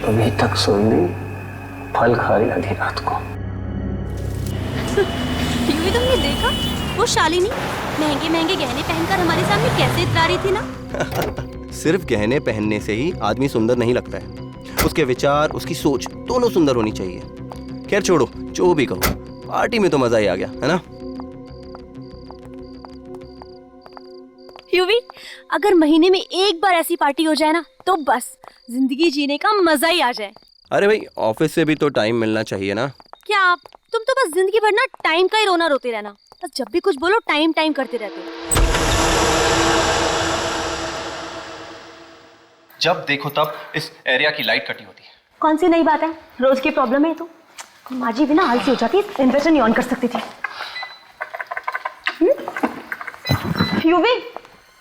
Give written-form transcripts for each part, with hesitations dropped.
अभी तक सोई नहीं, फल खा रही आधी रात को। टीवी तुमने देखा वो शालिनी महंगे महंगे गहने पहनकर हमारे सामने कैसे इतरा रही थी ना। सिर्फ गहने पहनने से ही आदमी सुंदर नहीं लगता है, उसके विचार, उसकी सोच दोनों सुंदर होनी चाहिए। खैर छोड़ो, जो भी कहो, पार्टी में तो मजा ही आ गया, है ना? यूवी, अगर महीने में एक बार ऐसी पार्टी हो जाए ना तो बस जिंदगी जीने का मजा ही आ जाए। अरे भाई, ऑफिस से भी तो टाइम मिलना चाहिए ना। क्या आप, तुम तो बस जिंदगी भर ना टाइम का ही रोना रोते रहना, बस जब भी कुछ बोलो टाइम टाइम करते रहते हो। जब देखो तब इस एरिया की लाइट कटी होती है। कौन सी नई बात है, रोज की प्रॉब्लम है। तो माँ जी भी ना आलसी हो जाती, इन्वर्टर नहीं ऑन कर सकती थी। यूवी,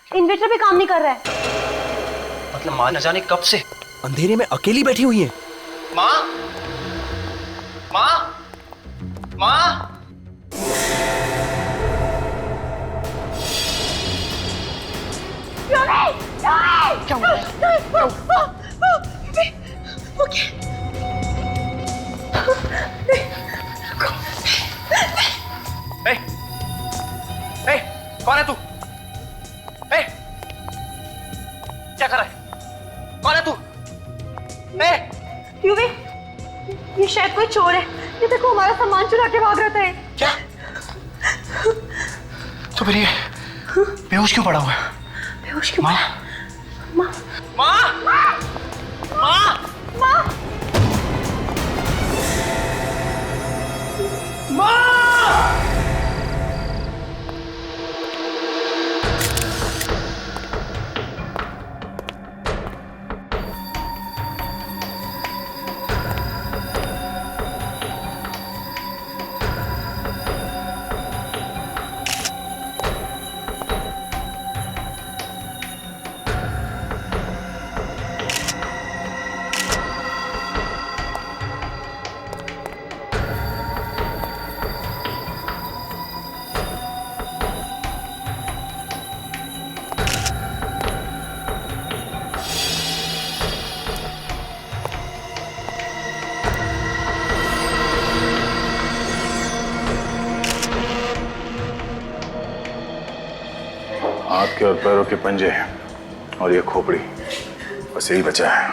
इन्वर्टर भी काम नहीं कर रहा है। मतलब माँ न जाने कब से अंधेरे में अकेली बैठी हुई है। माँ, माँ, माँ। क्या हुआ? कौन है तू? क्या कर रहा है? कौन है तू? यूवी, ये शायद कोई चोर है। ये देखो हमारा सामान चुरा के भाग रहा है। क्या? तो फिर ये बेहोश क्यों पड़ा हुआ है? बेहोश क्यों? माँ, माँ, माँ, माँ, माँ, माँ, माँ। हाथ के और पैरों के पंजे और ये खोपड़ी, बस यही बचा है।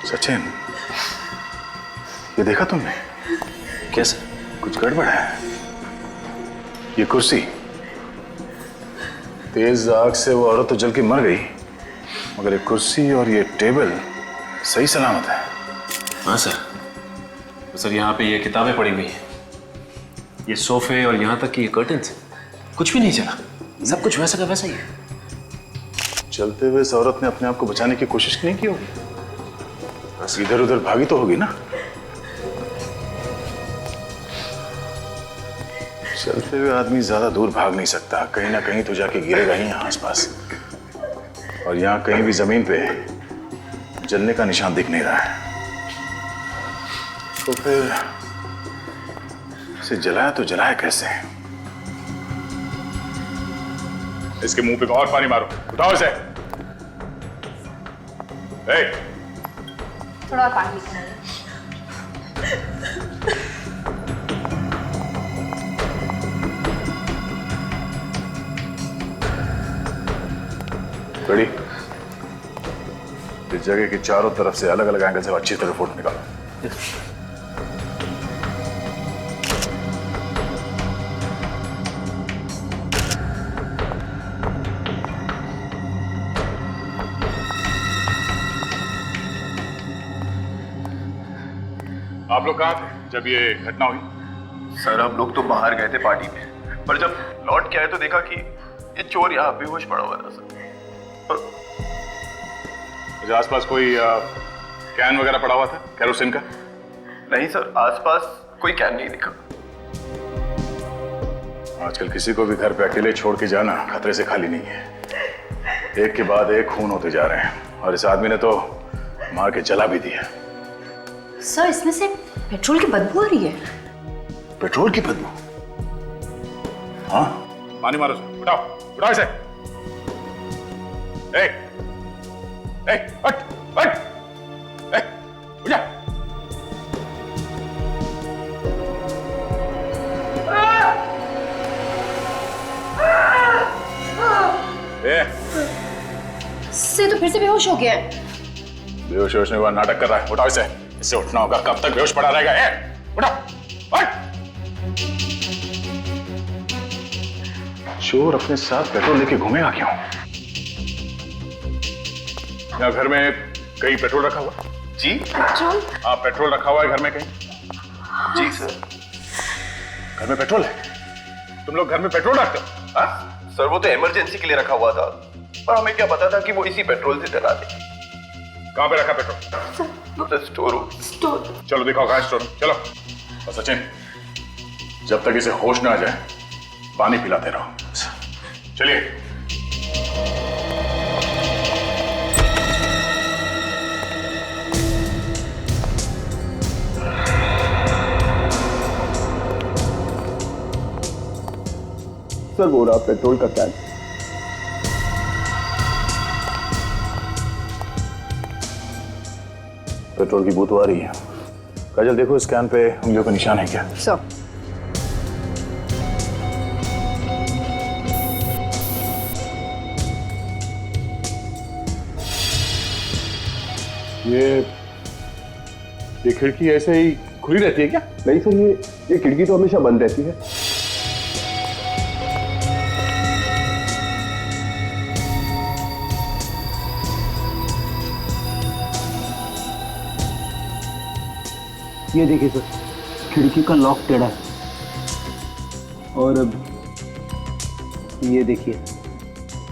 सचिन, ये देखा तुमने? कैसे? कुछ गड़बड़ है। ये कुर्सी, तेज आग से वो औरत तो जल के मर गई, मगर ये कुर्सी और ये टेबल सही सलामत है। हाँ सर। तो सर यहाँ पे ये किताबें पड़ी हुई हैं, ये सोफे और यहाँ तक कि ये कर्टन्स, कुछ भी नहीं चला, सब कुछ वैसा का वैसा ही है। चलते हुए इस औरत ने अपने आप को बचाने की कोशिश नहीं की होगी, इधर उधर भागी तो होगी ना। चलते हुए आदमी ज्यादा दूर भाग नहीं सकता, कहीं ना कहीं तो जाके गिरेगा ही यहाँ आसपास। और यहाँ कहीं भी जमीन पे जलने का निशान दिख नहीं रहा है, तो फिर इसे जलाया तो जलाया कैसे? इसके मुंह पे और पानी मारो, उठाओ इसे। थोड़ा और पानी लेकर रेडी? इस जगह की चारों तरफ से अलग अलग एंगल से अच्छी तरह फोटो निकालो। आप लोग कहाँ थे जब ये घटना हुई? सर हम लोग तो बाहर गए थे पार्टी में, पर जब लौट के आए तो देखा कि ये चोर यहाँ बेहोश पड़ा हुआ था सर। मुझे आसपास कोई कैन वगैरह पड़ा हुआ था केरोसिन का? नहीं सर, आसपास कोई कैन नहीं दिखा। आजकल किसी को भी घर पे अकेले छोड़ के जाना खतरे से खाली नहीं है। एक के बाद एक खून होते जा रहे हैं और इस आदमी ने तो मार के जला भी दिया। सर इसमें से पेट्रोल की बदबू आ रही है। पेट्रोल की बदबू? हाँ, पानी मारो, उठाओ उठाओ इसे। हट। बैठ। उठ जा। से तो फिर से बेहोश हो गया है। बेहोश होने का नाटक कर रहा है। उठाओ इसे। इससे उठना होगा। कब तक बेहोश पड़ा रहेगा? उठा। चोर अपने साथ पेट्रोल लेके घूमेगा क्यों? यहाँ घर में कहीं पेट्रोल रखा हुआ? जी पेट्रोल? हाँ, पेट्रोल रखा हुआ है घर में कहीं? जी सर। घर में पेट्रोल है? तुम लोग घर में पेट्रोल रखते हो? हाँ? सर वो तो इमरजेंसी के लिए रखा हुआ था, पर हमें क्या पता था कि वो इसी पेट्रोल से चला दे। कहाँ पे रखा पेट्रोल? Sir store room. चलो दिखाओ कहाँ स्टोर रूम। चलो। और सचिन, जब तक इसे होश ना आ जाए पानी पिलाते रहो। चलिए। सर वो रहा पेट्रोल का कैन। पेट्रोल की बू तो आ रही है। काजल देखो इस कैन पे उंगलियों का निशान है क्या? सर ये खिड़की ऐसे ही खुली रहती है क्या? नहीं सर, ये खिड़की तो हमेशा बंद रहती है। ये देखिए सर, खिड़की का लॉक टेढ़ा है। और अब ये देखिए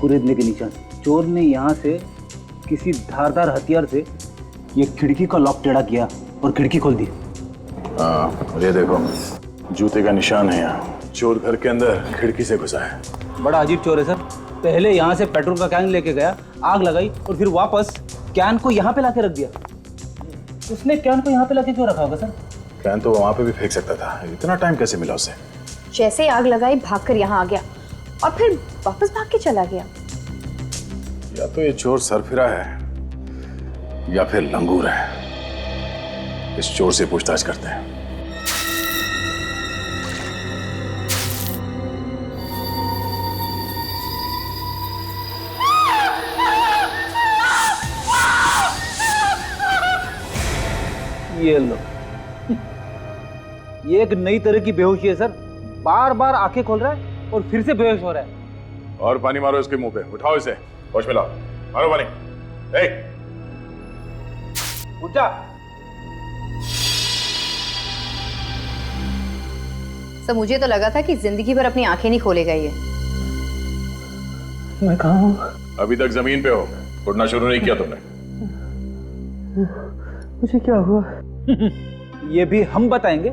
कुरेदने के निशान। चोर ने यहाँ से किसी धारदार हथियार से ये खिड़की का लॉक टेढ़ा किया और खिड़की खोल दी। हाँ, और ये देखो जूते का निशान है यहाँ। चोर घर के अंदर खिड़की से घुसा है। बड़ा अजीब चोर है सर। पहले यहाँ से पेट्रोल का कैन लेके गया, आग लगाई और फिर वापस कैन को यहाँ पे लाके रख दिया। उसने कैन को यहाँ पे लाके क्यों रखा होगा सर? कैन तो वहां पे भी फेंक सकता था। इतना टाइम कैसे मिला उसे? जैसे ही आग लगाई भागकर यहाँ आ गया और फिर वापस भाग के चला गया। या तो ये चोर सरफिरा है या फिर लंगूर है। इस चोर से पूछताछ करते हैं। ये लो, ये एक नई तरह की बेहोशी है सर। बार बार आंखें खोल रहा है और फिर से बेहोश हो रहा है। और पानी मारो इसके मुंह पे। उठाओ इसे, होश में लाओ। मारो पानी। ए! उठ जा। सर मुझे तो लगा था कि जिंदगी भर अपनी आंखें नहीं खोलेगा ये। मैं कहाँ हूँ? अभी तक जमीन पे हो, उठना शुरू नहीं किया तुमने। मुझे क्या हुआ? ये भी हम बताएंगे।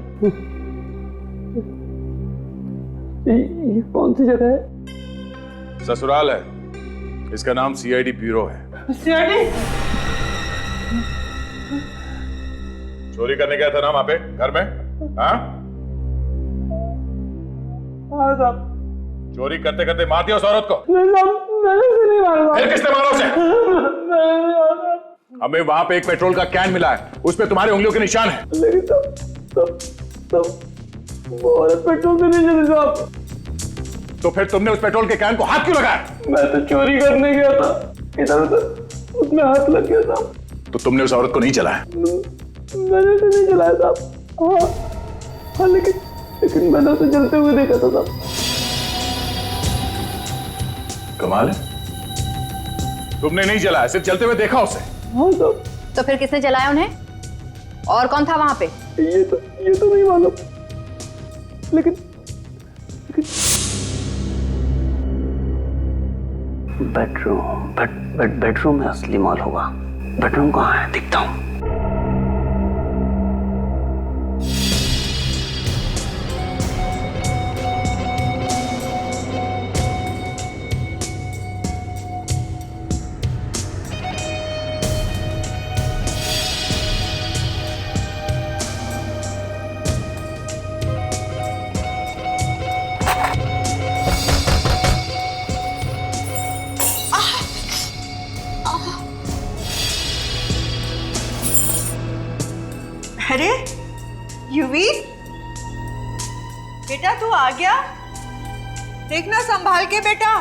ये कौन सी जगह है? ससुराल है। इसका नाम सीआईडी ब्यूरो है। सीआईडी? चोरी करने गया था ना वहां पे घर में? हाँ? हाँ साहब। चोरी करते करते मार दिया उस औरत को? नहीं साहब, मैंने उसे नहीं मारा। फिर किसने मारा उसे? मैंने नहीं मारा। हमें वहां पे एक पेट्रोल का कैन मिला है, उस पे तुम्हारी उंगलियों के निशान है। लेकिन तब वो औरत पेट्रोल से नहीं चली साहब। तो फिर तुमने उस पेट्रोल के कैन को हाथ क्यों लगाया? मैं तो चोरी करने गया था, इधर उधर उसमें हाथ लग गया साहब। तो तुमने उस औरत को नहीं चलाया? मैंने तो नहीं चलाया साहब। हाँ लेकिन मैंने तो जलते हुए देखा था साहब। कमाल है, तुमने नहीं चलाया, सिर्फ चलते हुए देखा उसे। हाँ साहब। तो फिर किसने जलाया उन्हें? और कौन था वहां पे? ये तो नहीं मालूम, लेकिन बेडरूम में असली माल होगा। बेडरूम कहाँ है? दिखता हूँ। अरे युवी, बेटा तू आ गया? देखना संभाल के बेटा,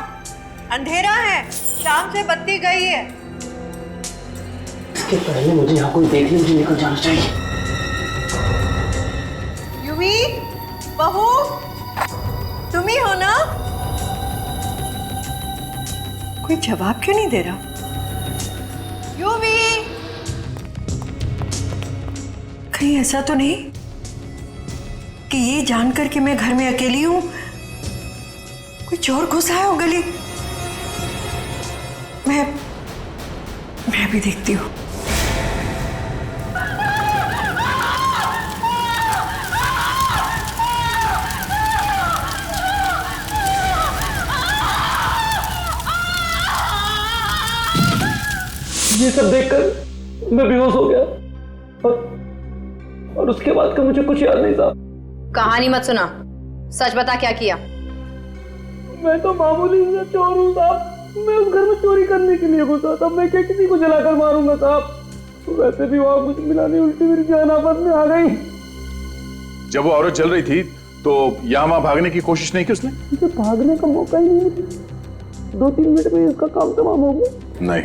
अंधेरा है, शाम से बत्ती गई है। इसके पहले मुझे यहाँ कोई देख ले, मुझे निकल जाना चाहिए। युवी, बहू, तुम ही हो ना? कोई जवाब क्यों नहीं दे रहा? युवी, कहीं ऐसा तो नहीं कि ये जानकर कि मैं घर में अकेली हूं कोई चोर घुस आया हो गली? मैं भी देखती हूँ। ये सब देखकर मैं बेहोश हो गया और उसके बाद का मुझे कुछ याद नहीं था। कहानी मत सुना, सच बता क्या किया? मैं तो मामूली सा चोर हूँ साहब। मैं उस घर में चोरी करने के लिए घुसा था। मैं क्या किसी को जलाकर मारूंगा साहब? वैसे भी वहां कुछ मिला नहीं, उल्टी मेरी जान आफत में आ गई। जब वो औरत जल रही थी तो यहाँ वहां भागने की कोशिश नहीं की उसने? मुझे भागने का मौका ही नहीं मिला। 2-3 मिनट में इसका काम तमाम हो गया। नहीं,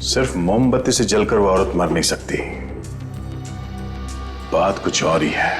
सिर्फ मोमबत्ती से जलकर वो औरत मर नहीं सकती। बात कुछ और ही है।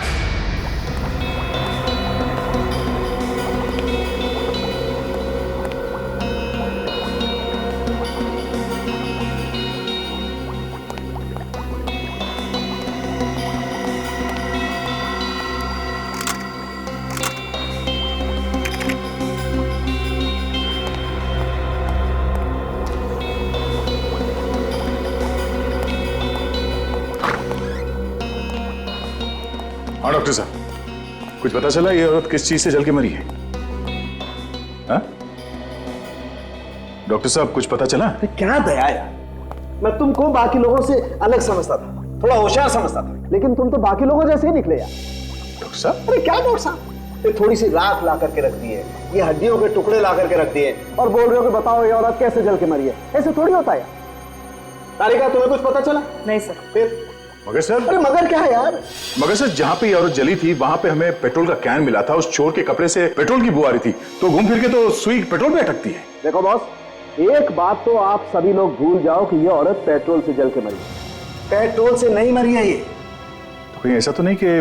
हाँ डॉक्टर साहब, कुछ पता चला ये औरत किस चीज से जल के मरी है? हाँ? डॉक्टर साहब कुछ पता चला? क्या दया यार, मैं तुमको बाकी लोगों से अलग समझता था, थोड़ा होशियार समझता था, लेकिन तुम तो बाकी लोगों जैसे ही निकले यार। डॉक्टर साहब? अरे क्या डॉक्टर साहब, ये थोड़ी सी राख ला करके रख दी है, ये हड्डियों के टुकड़े ला करके रख दिए और बोल रहे हो कि बताओ ये औरत कैसे जल के मरी है? ऐसे थोड़ी होता है यार। तारिका, तुम्हें कुछ पता चला? नहीं सर। फिर मगर सर, अरे मगर क्या है यार? मगर सर, जहां पे ये औरत जली थी वहां पे हमें पेट्रोल का कैन मिला था। उस चोर के कपड़े से पेट्रोल की बू आ रही थी, तो घूम फिर के तो सुई पेट्रोल में अटकती है। देखो बॉस, एक बात तो आप सभी लोग भूल जाओ कि ये औरत पेट्रोल से जल के मरी है। पेट्रोल से नहीं मरी है ये। तो कहीं ऐसा तो नहीं कि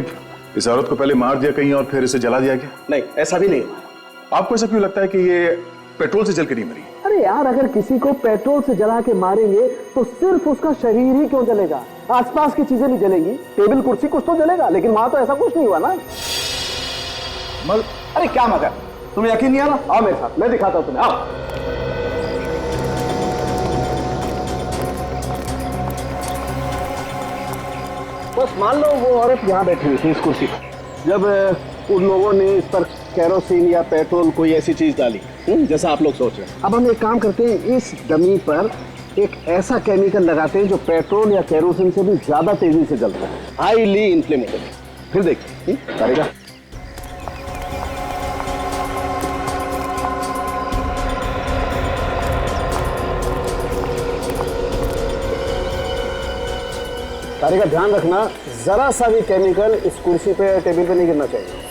इस औरत को पहले मार दिया कहीं और फिर इसे जला दिया गया? नहीं, ऐसा भी नहीं। आपको ऐसा क्यों लगता है कि ये पेट्रोल से जल के नहीं मरी? अरे यार, अगर किसी को पेट्रोल से जला के मारेंगे तो सिर्फ उसका शरीर ही क्यों जलेगा? आसपास की चीजें नहीं जलेंगी, टेबल कुर्सी कुछ तो जलेगा, लेकिन वहां तो ऐसा कुछ नहीं हुआ ना। अरे क्या मगर, तुम्हें यकीन नहीं आ रहा? आओ मेरे साथ, मैं दिखाता हूं तुम्हें। आओ। बस मान लो वो औरत यहाँ बैठी हुई थी इस कुर्सी पर, जब उन लोगों ने इस पर केरोसिन या पेट्रोल कोई ऐसी चीज डाली जैसा आप लोग सोच रहे हैं। अब हम एक काम करते हैं, इस डमी पर एक ऐसा केमिकल लगाते हैं जो पेट्रोल या केरोसिन से भी ज्यादा तेजी से जलता है, हाईली इन्फ्लेमेबल। फिर देखिए करेगा। तारिका, ध्यान रखना, जरा सा भी केमिकल इस कुर्सी पे टेबल पे नहीं गिरना चाहिए।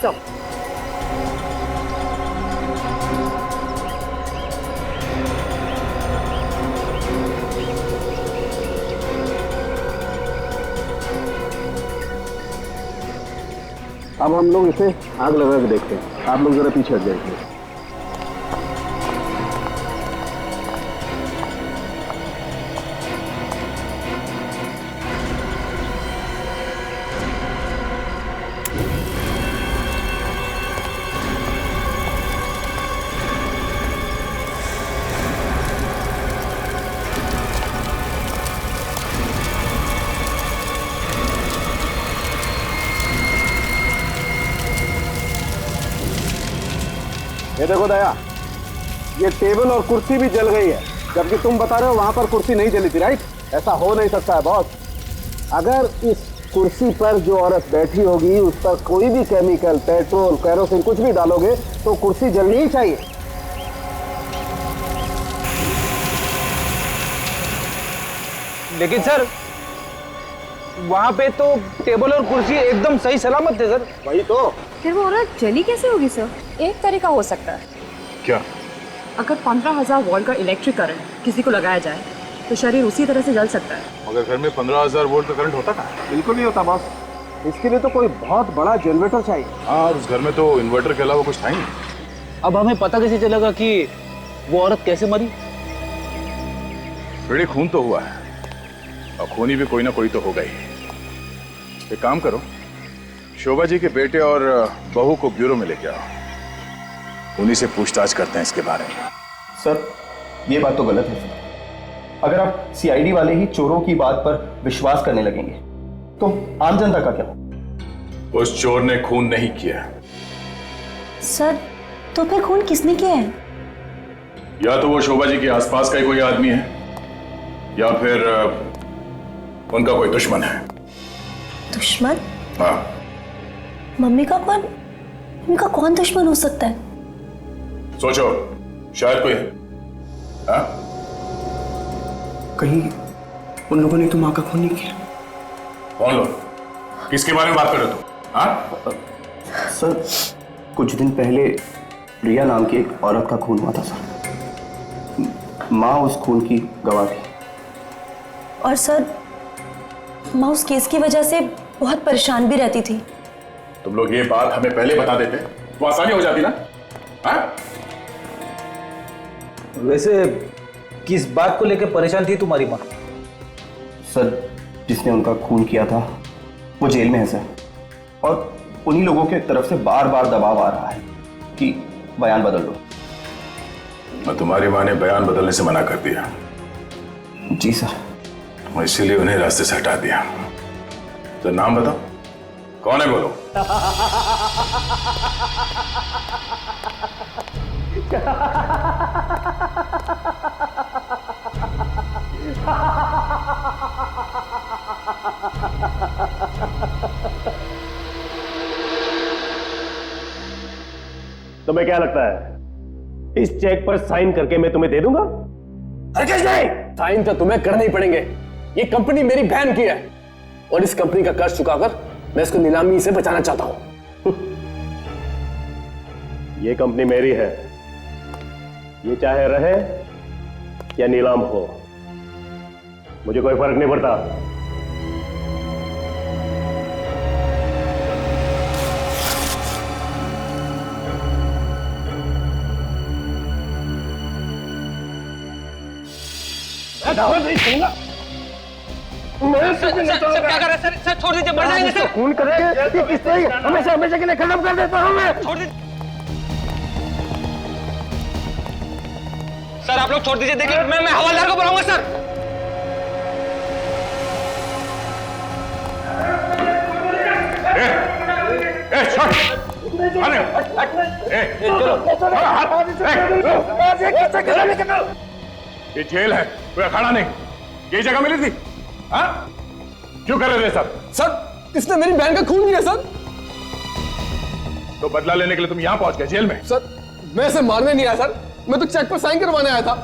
अब हम लोग इसे आग लगा के देखते हैं। आप लोग जरा पीछे हट जाइए। ये देखो दया, ये टेबल और कुर्सी भी जल गई है, जबकि तुम बता रहे हो वहां पर कुर्सी नहीं जली थी, राइट? ऐसा हो नहीं सकता है बॉस। अगर इस कुर्सी पर जो औरत बैठी होगी उस पर कोई भी केमिकल, पेट्रोल, केरोसिन कुछ भी डालोगे तो कुर्सी जलनी ही चाहिए। लेकिन सर, वहाँ पे तो टेबल और कुर्सी एकदम सही सलामत थे सर। वही तो। फिर वो औरत जली कैसे होगी सर? एक तरीका हो सकता है। क्या? अगर 15,000 वोल्ट का इलेक्ट्रिक करंट किसी को लगाया जाए तो शरीर उसी तरह से जल सकता है। मगर घर में 15,000 वोल्ट का करंट होता कहाँ? बिल्कुल नहीं होता बॉस। इसके लिए तो कोई बहुत बड़ा जनरेटर चाहिए। हाँ, उस घर में तो इन्वर्टर के अलावा कुछ था ही नहीं। अब हमें पता कैसे चलेगा कि वो औरत कैसे मरी? बेटे, खून तो हुआ है और खूनी भी कोई ना कोई तो होगा ही। एक काम करो, शोभा जी के बेटे और बहू को ब्यूरो में लेके आओ, उन्हीं से पूछताछ करते हैं इसके बारे में। सर, ये बात तो गलत है सर। अगर आप सीआईडी वाले ही चोरों की बात पर विश्वास करने लगेंगे तो आम जनता का क्या? उस चोर ने खून नहीं किया। सर, तो फिर खून किसने किया है? या तो वो शोभा जी के आसपास का ही कोई आदमी है या फिर उनका कोई दुश्मन है। दुश्मन? हाँ। मम्मी का कौन, उनका कौन दुश्मन हो सकता है? सोचो, शायद कोई। हाँ? कहीं उन लोगों ने तो माँ का खून नहीं किया? कौन लोग? किसके बारे में बात कर रहे हो तुम? हाँ? सर, कुछ दिन पहले रिया नाम की एक औरत का खून हुआ था सर। माँ उस खून की गवाह थी। और सर, माँ उस केस की वजह से बहुत परेशान भी रहती थी। तुम लोग ये बात हमें पहले बता देते तो आसानी हो जाती ना। हाँ? वैसे किस बात को लेकर परेशान थी तुम्हारी माँ? सर, जिसने उनका खून किया था वो जेल में है सर, और उन्हीं लोगों के तरफ से बार बार दबाव आ रहा है कि बयान बदल दो। और तुम्हारी माँ ने बयान बदलने से मना कर दिया? जी सर। और इसीलिए उन्हें रास्ते से हटा दिया। तो नाम बताओ, कौन है बोलो। तुम्हें क्या लगता है इस चेक पर साइन करके मैं तुम्हें दे दूंगा? हरगिज़ नहीं। साइन तो तुम्हें करने ही पड़ेंगे। ये कंपनी मेरी बहन की है और इस कंपनी का कर्ज चुकाकर मैं इसको नीलामी से बचाना चाहता हूं। ये कंपनी मेरी है, ये चाहे रहे या नीलाम हो, मुझे कोई फर्क नहीं पड़ता। सर क्या कर रहे हैं सर? छोड़ दीजिए, मर जाएंगे सर। खून करेंगे किस तरह हमेशा हमेशा के लिए खत्म कर देता हूं मैं। छोड़ दीजिए सर, आप लोग छोड़ दीजिए। देखिए, मैं हवलदार को बुलाऊंगा सर। ये जेल है, कोई अखाड़ा नहीं। ये जगह मिली थी? हाँ? क्यों कर रहे थे सब? सर, इसने मेरी बहन का खून किया सर। तो बदला लेने के लिए तुम यहां पहुंच गए जेल में? सर, मैं इसे मारने नहीं आया सर, मैं तो चेक पर साइन करवाने आया था।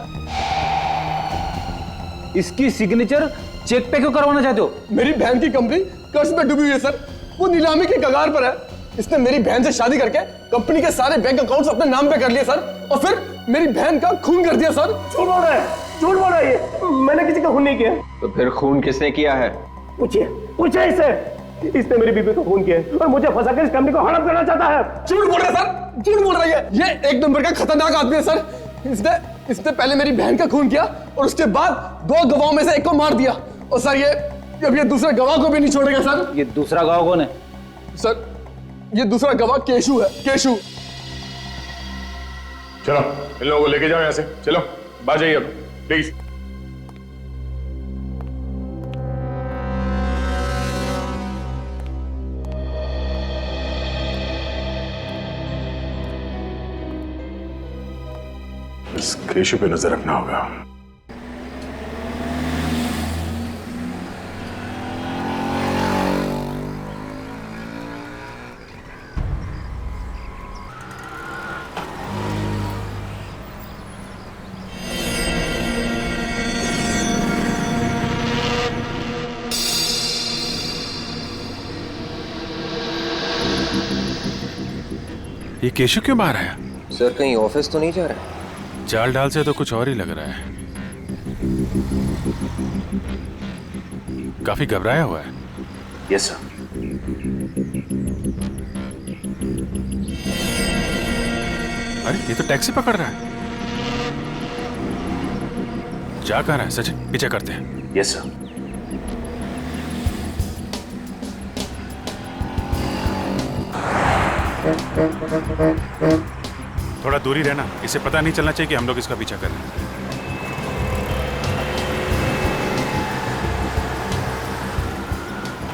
इसकी सिग्नेचर चेक पे क्यों करवाना चाहते हो? मेरी बहन की कंपनी कर्ज में डूबी हुई है सर, वो नीलामी की कगार पर है। इसने मेरी बहन से शादी करके कंपनी के सारे बैंक अकाउंट्स अपने नाम पे कर लिए सर, और फिर मेरी बहन का खून कर दिया सर। झूठ बोल रहा है, झूठ बोल रहा है ये। मैंने किसी का खून नहीं किया। तो फिर खून किसने किया है? पूछिए, पूछिए इससे। इसने मेरी बीबी को खून किया और मुझे फंसाकर इस कंपनी को हड़प करना चाहता है। झूठ बोल रहा है सर, झूठ बोल रहा है ये एक नंबर का खतरनाक आदमी है सर। इसने पहले मेरी बहन का खून किया और उसके बाद 2 गवाहों में से एक को मार दिया। और सर अब ये दूसरे गवाह को भी नहीं छोड़ेगा सर। ये दूसरा गवाह कौन है? सर, ये दूसरा गवाह केशु है, केशु। चलो इन लोगों को लेके जाओ यहां से। चलो बाहर जाइए अब प्लीज। इस केशु पे नजर रखना होगा। ये केशव क्यों बाहर आया? सर कहीं ऑफिस तो नहीं जा रहा? चाल ढाल से तो कुछ और ही लग रहा है। काफी घबराया हुआ है। Yes sir. अरे ये तो टैक्सी पकड़ रहा है। जा कहाँ रहा है सचिन? पीछे करते हैं। Yes sir. थोड़ा दूरी रहना, इसे पता नहीं चलना चाहिए कि हम लोग इसका पीछा कर रहे हैं।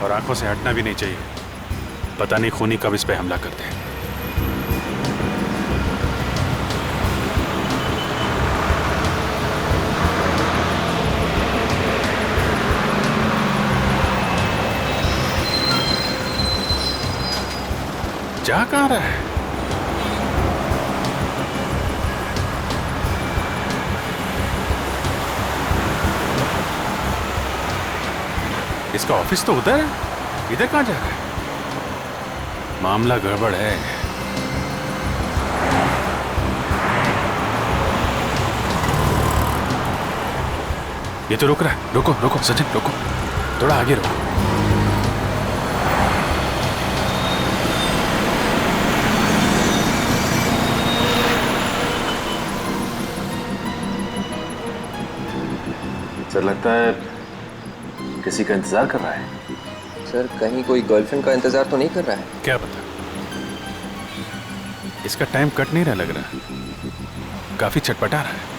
और आंखों से हटना भी नहीं चाहिए, पता नहीं खूनी कब इस पे हमला करते हैं। जा कहाँ रहा है? इसका ऑफिस तो उधर है, इधर कहाँ जा रहा है? मामला गड़बड़ है। ये तो रुक रहा है। रुको रुको सचिन, रुको, थोड़ा आगे रुको। सर लगता है किसी का इंतजार कर रहा है। सर कहीं कोई गर्लफ्रेंड का इंतजार तो नहीं कर रहा है? क्या पता, इसका टाइम कट नहीं रहा लग रहा, काफी चटपटा रहा है।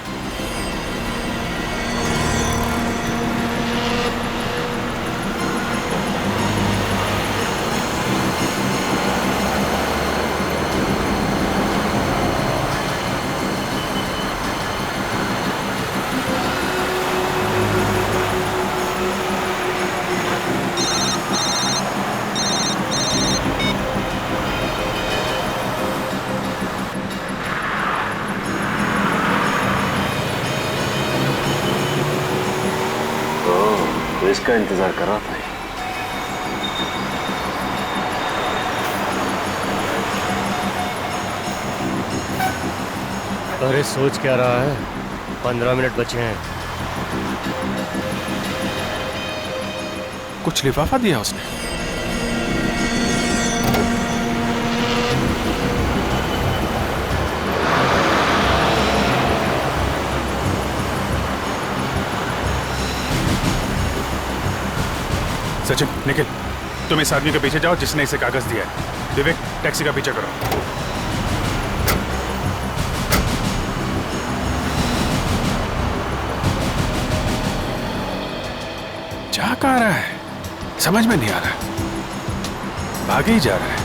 तो इसका इंतजार कर रहा था। अरे सोच क्या रहा है, 15 मिनट बचे हैं। कुछ लिफाफा दिया उसने। सचिन, निखिल, तुम इस आदमी के पीछे जाओ जिसने इसे कागज दिया है। विवेक, टैक्सी का पीछा करो। जा कहाँ रहा है, समझ में नहीं आ रहा, भागे ही जा रहा है।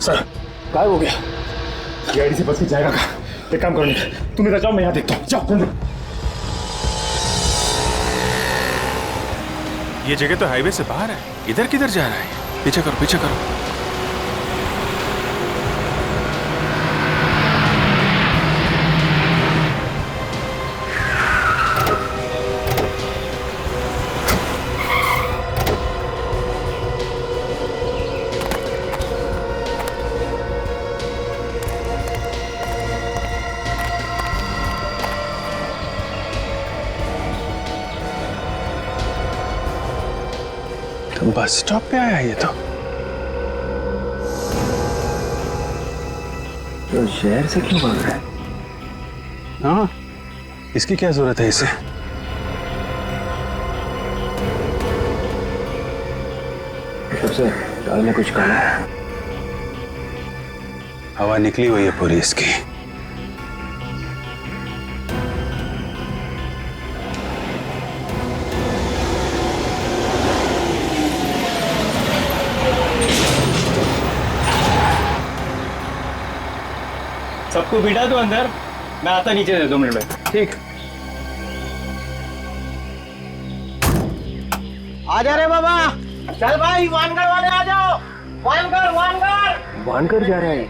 सर गायब हो गया। गाड़ी से बच के जाएगा कहाँ? एक काम करो निखिल, तुम इधर जाओ, मैं यहाँ देखता हूँ। जाओ जल्दी। ये जगह तो हाईवे से बाहर है, इधर किधर जा रहा है? पीछे करो, पीछे करो। तो बस स्टॉप पे आया ये तो शहर से क्यों भाग रहा है? हाँ, इसकी क्या जरूरत है इसे? सबसे दाल में कुछ काला है। हवा निकली हुई है पूरी इसकी। सबको बिठा दो अंदर, मैं आता नीचे से 2 मिनट में। ठीक। आ जा रे बाबा, चल भाई वानगढ़ वाले आ जाओ। वानगढ़ वानगढ़ वानगढ़ जा रहा है।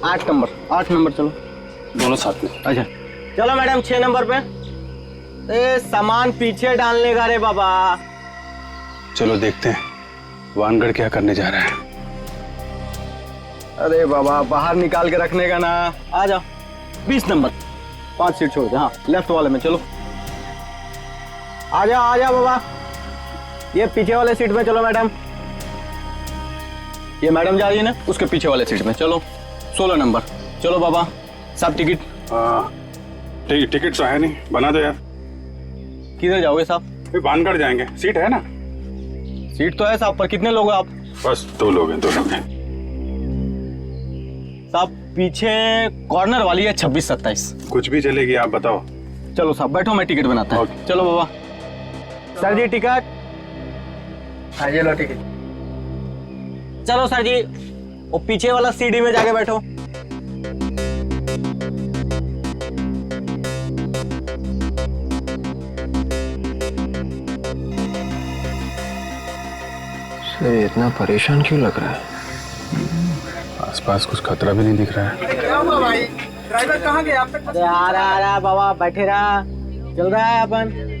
8 नंबर चलो दोनों साथ में। अच्छा चलो मैडम 6 नंबर पे। ए सामान पीछे डालने का रे बाबा। चलो देखते हैं वानगढ़ क्या करने जा रहा है। अरे बाबा बाहर निकाल के रखने का ना। आ जाओ 20 नंबर 5 सीट छोड़ दे। हाँ लेफ्ट वाले में चलो। आ जाओ बाबा, ये पीछे वाले सीट में चलो मैडम। ये मैडम जा रही है ना, उसके पीछे वाले सीट में चलो। 16 नंबर चलो बाबा। सब टिकट? टिकट तो है नहीं, बना दो यार। किधर जाओगे साहब? वानगढ़ जाएंगे, सीट है ना? सीट तो है साहब, पर कितने लोग हैं आप? बस 2 लोग हैं, 2 लोग हैं। साहब पीछे कॉर्नर वाली है 26-27। कुछ भी चलेगी, आप बताओ। चलो साहब बैठो, मैं टिकट बनाता हूँ। चलो बाबा। सर जी टिकट। हाँ ये लो टिकट। चलो सर जी, वो पीछे वाला सीढ़ी में जाके बैठो। सर इतना परेशान क्यों लग रहा है? आसपास कुछ खतरा भी नहीं दिख रहा है। क्या हुआ भाई, ड्राइवर कहाँ गया आप तक? अरे आ रहा बाबा, बैठे रहा, चल रहा है अपन।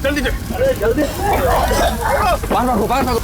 जल्दी बाहर भागो।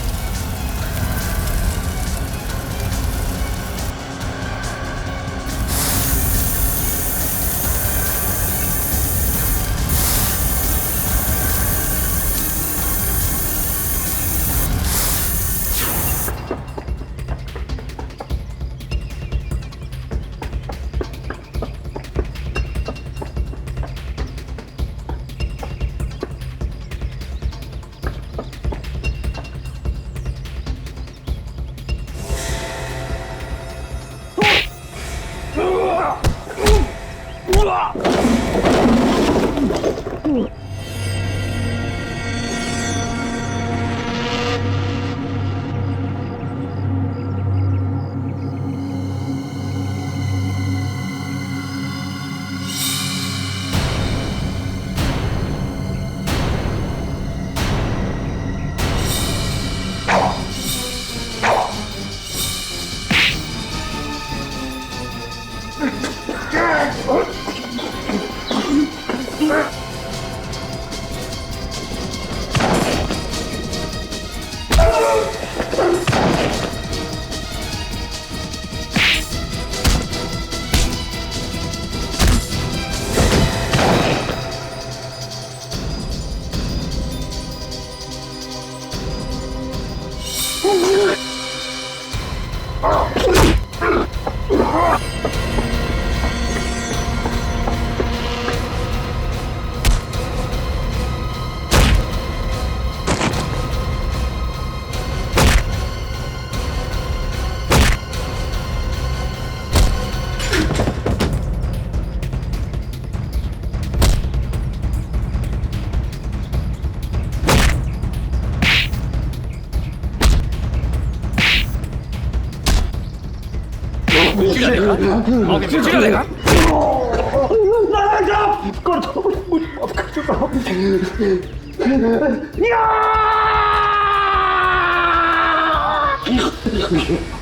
लेगा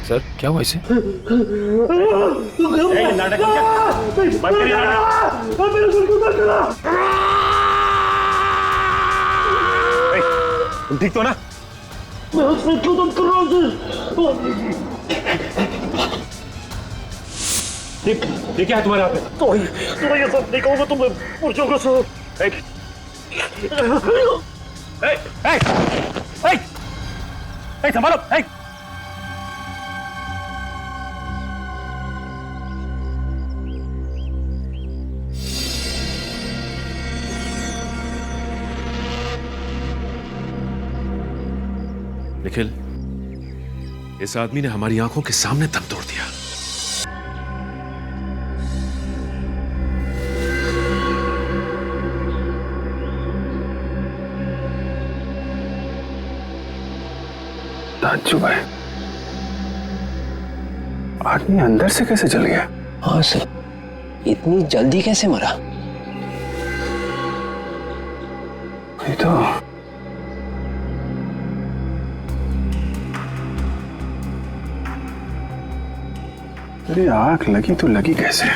सर क्या हुआ इसे? नाटक तुम ठीक तो ना? मैं उसमें क्यों कर रहा हूँ? ये क्या है तुम्हारे हाथ में? तो ये सब नहीं कहूँगा तुम्हें पुरुषों को सो। संभालो। निखिल, इस आदमी ने हमारी आंखों के सामने दम तोड़ दिया। ताज्जुब है, आदमी अंदर से कैसे जल गया? हाँ सर, इतनी जल्दी कैसे मरा? ये तो तेरी आंख लगी तो लगी कैसे?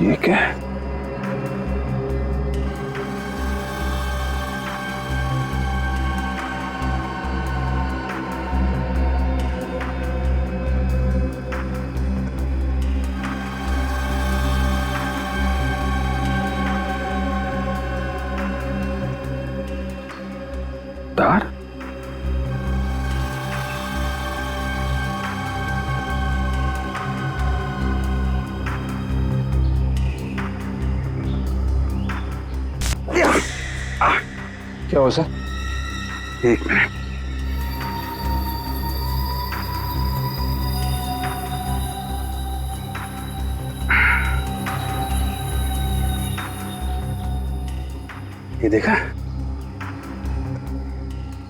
ये क्या है? तार? क्या हो सर? एक मिनट। ये देखा?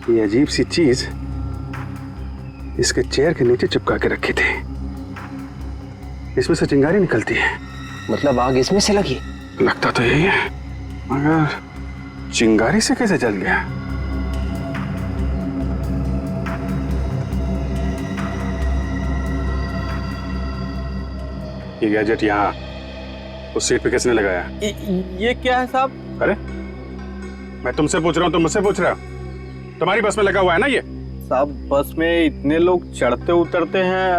ये अजीब सी चीज इसके चेयर के नीचे चिपका के रखी थी। इसमें से चिंगारी निकलती है। मतलब आग इसमें से लगी? लगता तो यही है, मगर चिंगारी से कैसे जल गया? ये गैजेट यहाँ उस सीट पे किसने लगाया? ये क्या है साहब? अरे मैं तुमसे पूछ रहा हूँ, तुम मुझसे पूछ रहे हो? तुम्हारी बस में लगा हुआ है ना ये? साहब बस में इतने लोग चढ़ते उतरते हैं,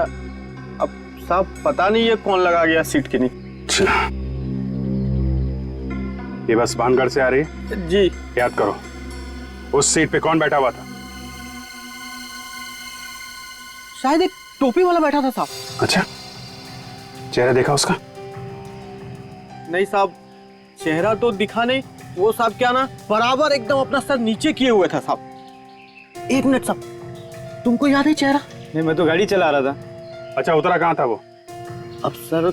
अब साहब पता नहीं ये कौन लगा गया सीट के नीचे। ये बस भानगढ़ से आ रही है? जी। याद करो उस सीट पे कौन बैठा हुआ था? शायद एक टोपी वाला बैठा था साहब। अच्छा, चेहरा देखा उसका? नहीं साहब, चेहरा तो दिखा नहीं। वो साहब क्या ना बराबर एकदम अपना सर नीचे किए हुए था साहब। एक मिनट साहब, तुमको याद है चेहरा? नहीं, मैं तो गाड़ी चला रहा था। अच्छा, उतरा कहाँ था वो? अब सर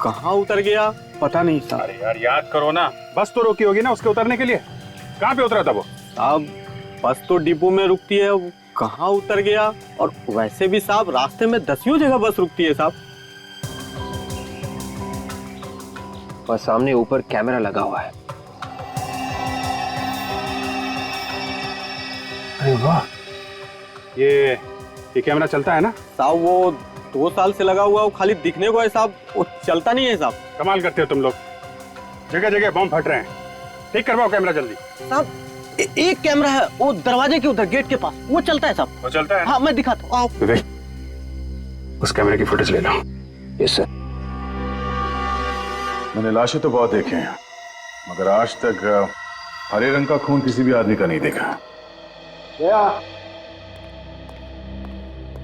कहाँ उतर गया पता नहीं साहब। अरे यार याद करो ना, बस तो रोकी होगी ना उसके उतरने के लिए। कहाँ पे उतरा था वो? साहब बस तो डिपो में रुकती है, वो कहाँ उतर गया? और वैसे भी साहब रास्ते में 10 जगह बस रुकती है साहब। और सामने ऊपर कैमरा लगा हुआ है। अरे वाह, ये कैमरा चलता है ना? साहब वो 2 साल से लगा हुआ, वो खाली दिखने को है साहब, वो चलता नहीं है साहब। कमाल करते हो तुम लोग, जगह जगह बम फट रहे हैं। ठीक करवाओ कैमरा जल्दी। साहब एक कैमरा है वो दरवाजे के उधर गेट के पास, वो चलता है साहब। वो चलता है? हाँ मैं दिखाता हूँ, आओ। उस कैमरे की फुटेज ले लो। Yes sir. मैंने लाशें तो बहुत देखे हैं, मगर आज तक हरे रंग का खून किसी भी आदमी का नहीं देखा।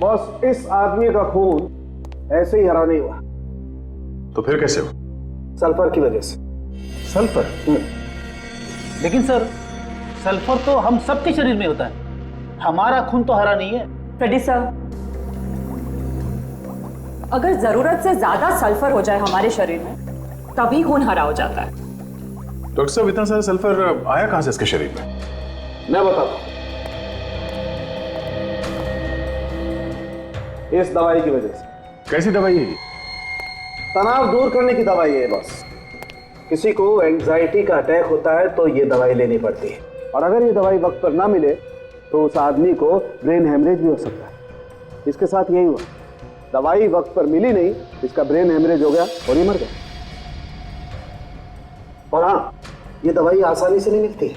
बॉस, इस आदमी का खून ऐसे ही हरा नहीं हुआ। तो फिर कैसे हो? सल्फर की वजह से। सल्फर? लेकिन सर, सल्फर तो हम सबके शरीर में होता है, हमारा खून तो हरा नहीं है। फ्रेडी सर, अगर जरूरत से ज्यादा सल्फर हो जाए हमारे शरीर में तभी खून हरा हो जाता है। डॉक्टर साहब, इतना सारा सल्फर आया कहां से इसके शरीर में? मैं बताता हूं। इस दवाई की वजह से। कैसी दवाई है ये? तनाव दूर करने की दवाई है बस। किसी को एंजाइटी का अटैक होता है तो ये दवाई लेनी पड़ती है, और अगर ये दवाई वक्त पर ना मिले तो उस आदमी को ब्रेन हेमरेज भी हो सकता है। इसके साथ यही हुआ, दवाई वक्त पर मिली नहीं, इसका ब्रेन हेमरेज हो गया और ये मर गया। और हाँ, ये दवाई आसानी से नहीं मिलती है।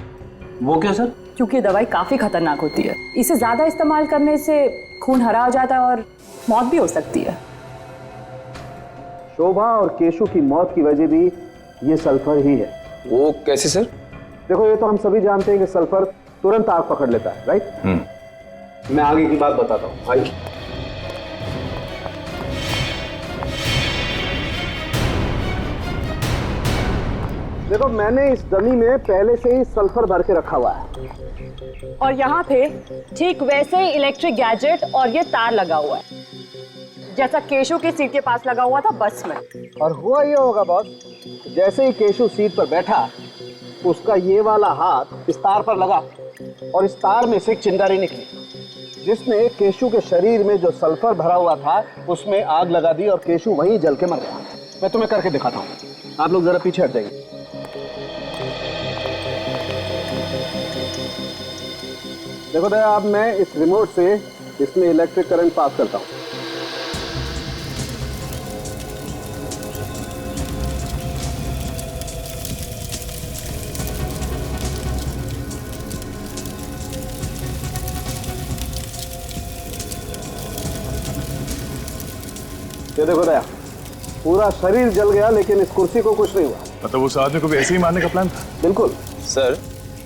वो क्यों सर? क्योंकि दवाई काफी खतरनाक होती है। इसे ज्यादा इस्तेमाल करने से खून हरा हो जाता है और मौत भी हो सकती है। शोभा और केशु की मौत की वजह भी ये सल्फर ही है। वो कैसे सर? देखो, ये तो हम सभी जानते हैं कि सल्फर तुरंत आग पकड़ लेता है, राइट? मैं आगे की बात बताता हूँ, आइए। देखो, मैंने इस डमी में पहले से ही सल्फर भर के रखा हुआ है, और यहाँ पे ठीक वैसे ही इलेक्ट्रिक गैजेट और ये तार लगा हुआ है जैसा केशु की सीट के पास लगा हुआ था बस में। और हुआ ये होगा बॉस, जैसे ही केशु सीट पर बैठा, उसका ये वाला हाथ इस तार पर लगा और इस तार में से एक चिंगारी निकली, जिसने केशु के शरीर में जो सल्फर भरा हुआ था उसमें आग लगा दी और केशु वहीं जल के मर गया। मैं तुम्हें करके दिखाता हूँ, आप लोग जरा पीछे हट जाइए। देखो दया, अब मैं इस रिमोट से इसमें इलेक्ट्रिक करंट पास करता हूँ। ये देखो दया, पूरा शरीर जल गया लेकिन इस कुर्सी को कुछ नहीं हुआ। मतलब उस आदमी को भी ऐसे ही मारने का प्लान था? बिल्कुल। सर,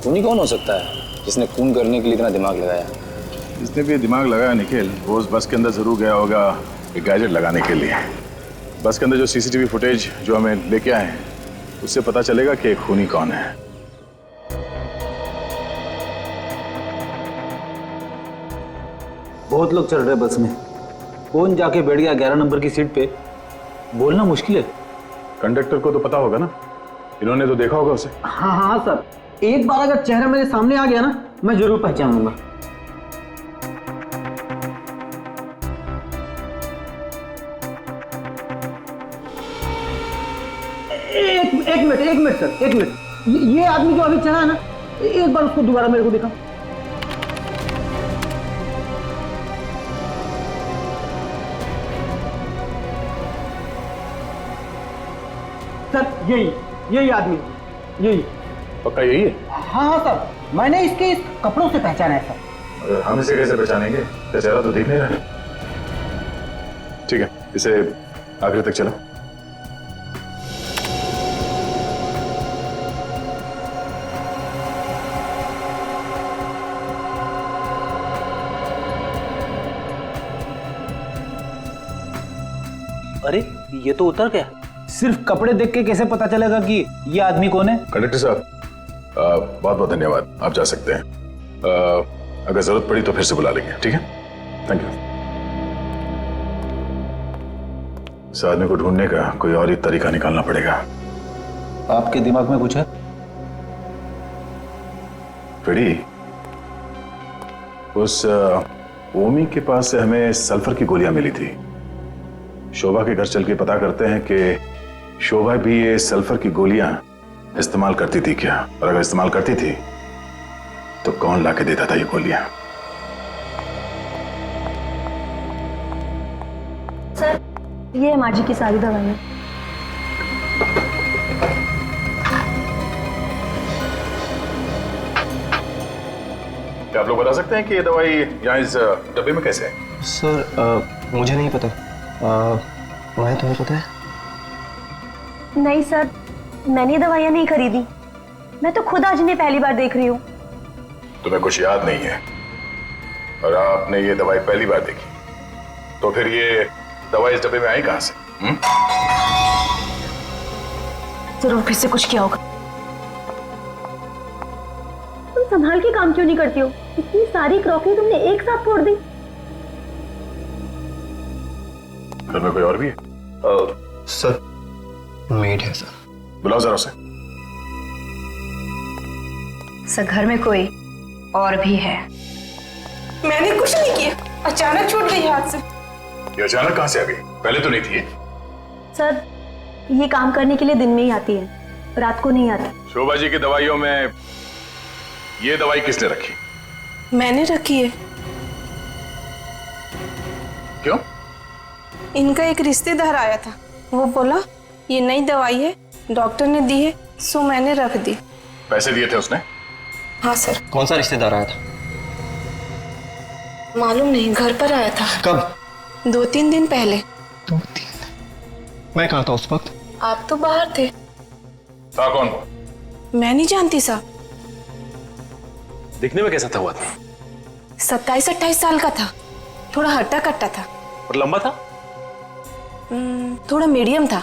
खूनी कौन हो सकता है जिसने खून करने के लिए इतना दिमाग लगाया? जिसने भी दिमाग लगाया निखिल, वो उस बस के अंदर जरूर गया होगा एक गैजेट लगाने के लिए। बस के अंदर जो सीसीटीवी फुटेज जो हमें लेके आए हैं, उससे पता चलेगा कि खूनी कौन है। बहुत लोग चढ़ रहे बस में, कौन जाके बैठ गया 11 नंबर की सीट पे, बोलना मुश्किल है। कंडक्टर को तो पता होगा ना, इन्होंने तो देखा होगा उसे। हाँ हाँ सर, एक बार अगर चेहरा मेरे सामने आ गया ना, मैं जरूर पहचान लूंगा। एक मिनट सर, एक मिनट। ये आदमी जो अभी चढ़ा है ना, एक बार उसको दोबारा मेरे को दिखा। सर, यही आदमी, यही। पक्का यही है? हाँ हाँ सर, मैंने इसके इस कपड़ों से पहचाना है सर। हम इसे कैसे पहचानेंगे? चेहरा तो दिख नहीं रहा। ठीक है, इसे आखिर तक चलो। अरे, ये तो उतर गया। सिर्फ कपड़े देख के कैसे पता चलेगा कि ये आदमी कौन है? कंडक्टर साहब, बहुत बहुत धन्यवाद, आप जा सकते हैं। अगर जरूरत पड़ी तो फिर से बुला लेंगे, ठीक है? Thank you. इस आदमी को ढूंढने का कोई और ही तरीका निकालना पड़ेगा। आपके दिमाग में कुछ है? फ्रेडी, उस ओमी के पास से हमें सल्फर की गोलियां मिली थी। शोभा के घर चल के पता करते हैं कि शोभा भी ये सल्फर की गोलियां इस्तेमाल करती थी क्या, और अगर इस्तेमाल करती थी तो कौन लाके देता था ये गोलियां? सर, ये है माँ जी की सारी दवाइयाँ। क्या आप लोग बता सकते हैं कि ये दवाई यहाँ इस डब्बे में कैसे है? सर, मुझे नहीं पता। तुम्हें पता है? नहीं सर, मैंने दवाइयाँ नहीं खरीदी, मैं तो खुद आज इन्हें पहली बार देख रही हूँ। तुम्हें कुछ याद नहीं है और आपने ये दवाई पहली बार देखी, तो फिर ये दवाई इस डब्बे में आई कहां से? जरूर फिर से कुछ किया होगा। तुम संभाल के काम क्यों नहीं करती हो? इतनी सारी क्रॉकरी तुमने एक साथ फोड़ दी। घर में कोई और भी है? सर मेड है सर। बुलाओ जरा उसे। सर घर में कोई और भी है। मैंने कुछ नहीं किया, अचानक छूट गई हाथ से। ये अचानक कहां से आ गई? पहले तो नहीं थी ये। सर ये काम करने के लिए दिन में ही आती है, रात को नहीं आती। शोभा जी की दवाइयों में ये दवाई किसने रखी? मैंने रखी है। क्यों? इनका एक रिश्तेदार आया था, वो बोला ये नई दवाई है, डॉक्टर ने दी है, सो मैंने रख दी। पैसे दिए थे उसने? हाँ सर। कौन सा रिश्तेदार आया था? मालूम नहीं, घर पर आया था। कब? 2-3 दिन पहले। 2-3 मैं कहाँ था उस वक्त? आप तो बाहर थे। था कौन वो? मैं नहीं जानती साहब। दिखने में कैसा था वो आदमी? 27-28 साल का था, थोड़ा हट्टा कट्टा था। और लंबा था? थोड़ा मीडियम था।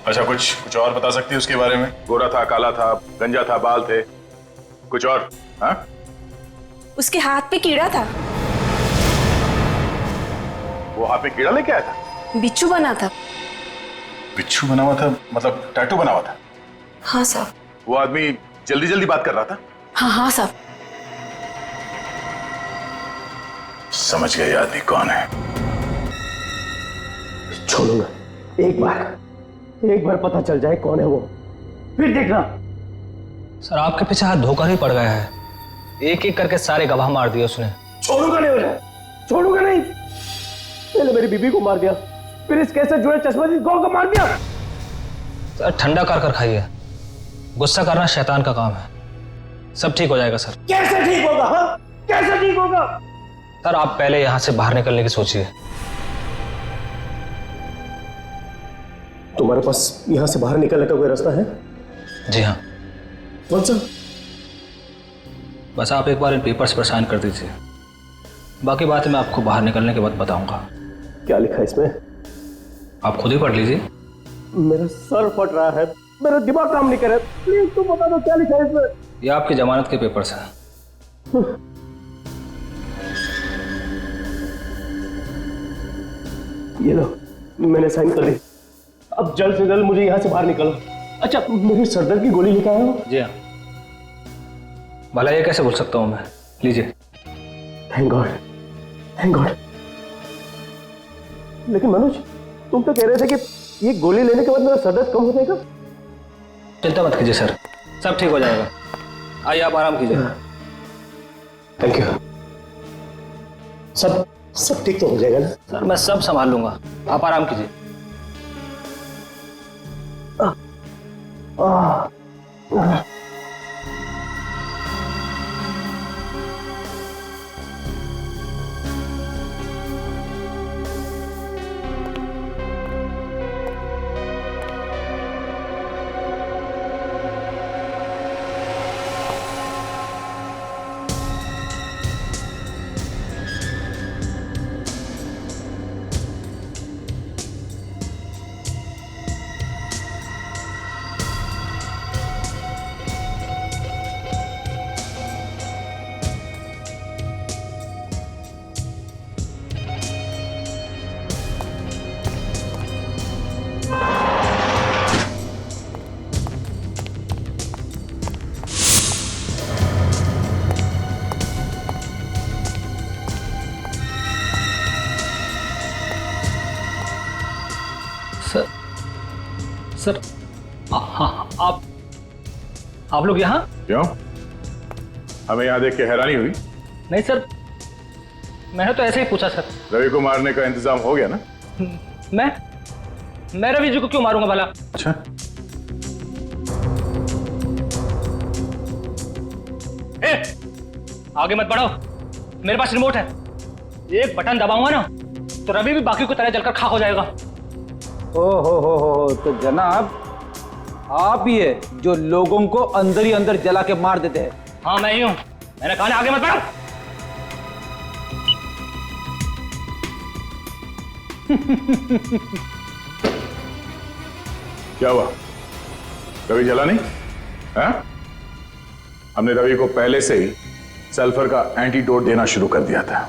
अच्छा, कुछ और बता सकती है उसके बारे में? गोरा था, काला था, गंजा था, बाल थे, कुछ और? हाँ? उसके हाथ पे कीड़ा था। वो हाथ में कीड़ा लेके आया था? बिच्छू बना था। बिच्छू बना हुआ था मतलब टैटू बना हुआ था? हाँ साहब। वो आदमी जल्दी जल्दी बात कर रहा था? हाँ हाँ साहब। समझ गए आदमी कौन है। छोड़ूंगा, एक बार पता चल जाए कौन है वो, फिर देखना। सर आपके पीछे हाथ धोकर ही पड़ गया है, एक एक करके सारे गवाह मार दिए उसने। छोड़ूंगा नहीं उन्हें, छोड़ूंगा नहीं। पहले मेरी बीबी को मार दिया, फिर इस केस से जुड़े चश्मदीद गौर को मार दिया। सर ठंडा कर खाइए, गुस्सा करना शैतान का काम है। सब ठीक हो जाएगा सर। कैसे ठीक होगा? हाँ, कैसे ठीक होगा? सर आप पहले यहां से बाहर निकलने की सोचिए। तुम्हारे पास यहां से बाहर निकलने का कोई रास्ता है? जी हाँ। कौन सा? बस आप एक बार इन पेपर्स पर साइन कर दीजिए, बाकी बातें मैं आपको बाहर निकलने के बाद बताऊंगा। क्या लिखा है इसमें? आप खुद ही पढ़ लीजिए। मेरा सर फट रहा है, मेरा दिमाग काम नहीं कर रहा। प्लीज तुम बता दो क्या लिखा है इसमें। ये आपकी जमानत के पेपर्स हैं। ये लो, मैंने साइन कर दी। अब जल्द से जल्द मुझे यहाँ से बाहर निकलो। अच्छा, मेरी सरदर्द की गोली लेकर आए हो? जी हाँ। भला ये कैसे भूल सकता हूँ मैं, लीजिए। Thank God, thank God. लेकिन मनोज, तुम तो कह रहे थे कि ये गोली लेने के बाद मेरा सरदर्द कम हो जाएगा। चिंता मत कीजिए सर, सब ठीक हो जाएगा। आइए आप आराम कीजिए। Thank you. सब ठीक तो हो जाएगा ना? सर मैं सब संभाल लूंगा, आप आराम कीजिए। सर हाँ, आप लोग यहाँ? क्यों? हमें यहाँ देख के हैरानी हुई? नहीं सर, मैंने तो ऐसे ही पूछा सर। रवि को मारने का इंतजाम हो गया ना? मैं रवि जी को क्यों मारूंगा भला? अच्छा, आगे मत बढ़ो, मेरे पास रिमोट है। एक बटन दबाऊंगा ना तो रवि भी बाकी की तरह जलकर खाक हो जाएगा। हो तो जनाब आप ही है जो लोगों को अंदर ही अंदर जला के मार देते हैं। हाँ मैं ही हूं, मैंने कहा ना आगे मत बढ़ो। क्या हुआ? रवि जला नहीं है? हमने रवि को पहले से ही सल्फर का एंटीडोट देना शुरू कर दिया था।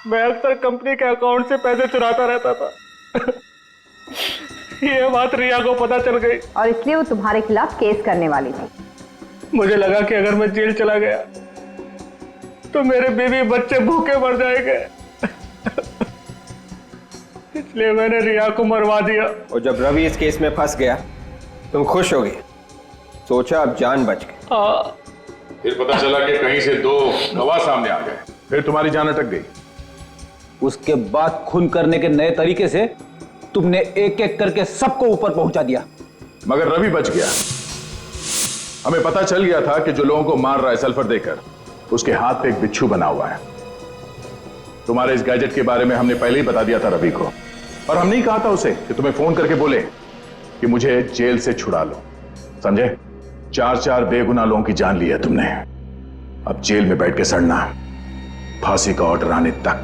मैं अक्सर कंपनी के अकाउंट से पैसे चुराता रहता था। ये बात रिया को पता चल गई और इसलिए वो तुम्हारे खिलाफ केस करने वाली थी। मुझे लगा कि अगर मैं जेल चला गया तो मेरे बीवी बच्चे भूखे मर जाएंगे। इसलिए मैंने रिया को मरवा दिया। और जब रवि इस केस में फंस गया तुम खुश हो गए, सोचा अब जान बच गई। फिर पता चला कि कहीं से 2 गवाह सामने आ गए, फिर तुम्हारी जान अटक गई। उसके बाद खून करने के नए तरीके से तुमने एक एक करके सबको ऊपर पहुंचा दिया। मगर रवि बच गया। हमें पता चल गया था कि जो लोगों को मार रहा है सल्फर देकर, उसके हाथ पे एक बिच्छू बना हुआ है। तुम्हारे इस गैजेट के बारे में हमने पहले ही बता दिया था रवि को, और हमने ही कहा था उसे कि तुम्हें फोन करके बोले कि मुझे जेल से छुड़ा लो। समझे? 4 बेगुनाह लोगों की जान ली है तुमने। अब जेल में बैठ के सड़ना, फांसी का ऑर्डर आने तक।